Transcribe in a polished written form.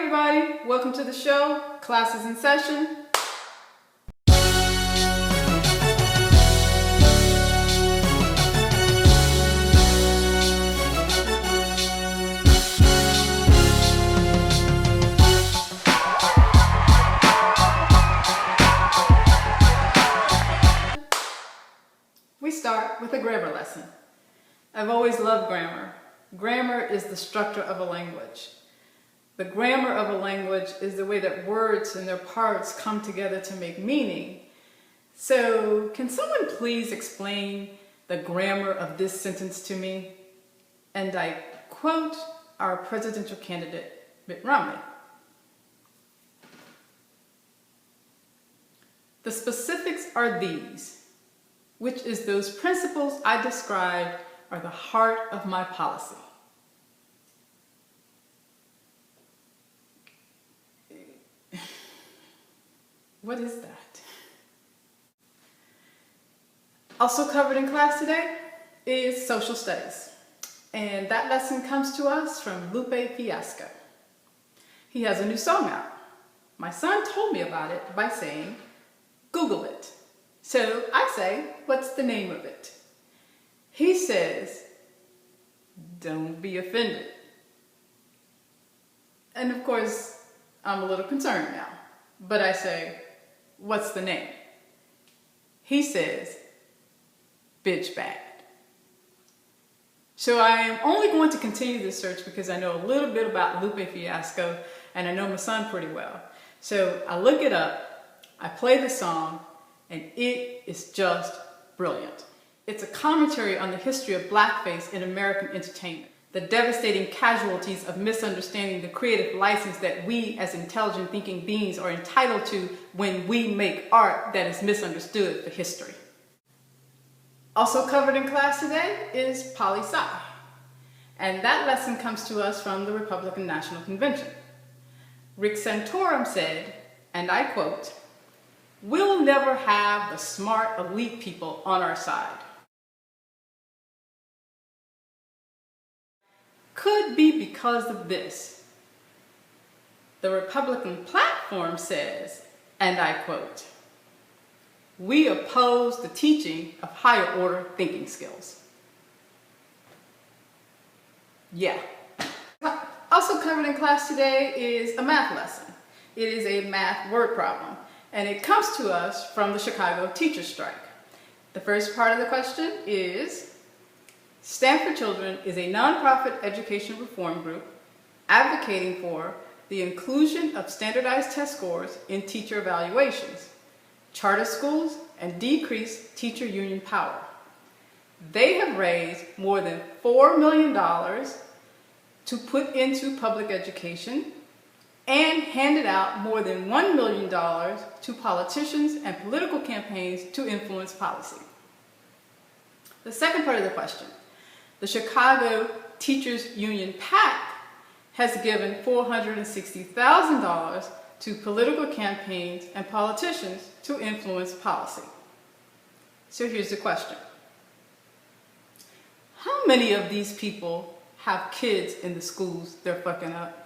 everybody, welcome to the show. Class is in session. We start with a grammar lesson. I've always loved grammar. Grammar is the structure of a language. The grammar of a language is the way that words and their parts come together to make meaning. So, can someone please explain the grammar of this sentence to me? And I quote our presidential candidate, Mitt Romney. The specifics are these, which is those principles I described are the heart of my policy. What is that? Also covered in class today is social studies. And that lesson comes to us from Lupe Fiasco. He has a new song out. My son told me about it by saying, Google it. So I say, what's the name of it? He says, don't be offended. And of course, I'm a little concerned now. But I say, what's the name? He says, bitch bad. So I am only going to continue this search because I know a little bit about Lupe Fiasco and I know my son pretty well. So I look it up, I play the song, and it is just brilliant. It's a commentary on the history of blackface in American entertainment, the devastating casualties of misunderstanding the creative license that we as intelligent thinking beings are entitled to when we make art that is misunderstood for history. Also covered in class today is poli-sci, and that lesson comes to us from the Republican National Convention. Rick Santorum said, and I quote, "We'll never have the smart elite people on our side." Could be because of this. The Republican platform says, and I quote, "We oppose the teaching of higher order thinking skills." Yeah. Also covered in class today is a math lesson. It is a math word problem, and it comes to us from the Chicago teacher strike. The first part of the question is, Stand for Children is a nonprofit education reform group advocating for the inclusion of standardized test scores in teacher evaluations, charter schools, and decrease teacher union power. They have raised more than $4 million to put into public education and handed out more than $1 million to politicians and political campaigns to influence policy. The second part of the question. The Chicago Teachers Union PAC has given $460,000 to political campaigns and politicians to influence policy. So here's the question. How many of these people have kids in the schools they're fucking up?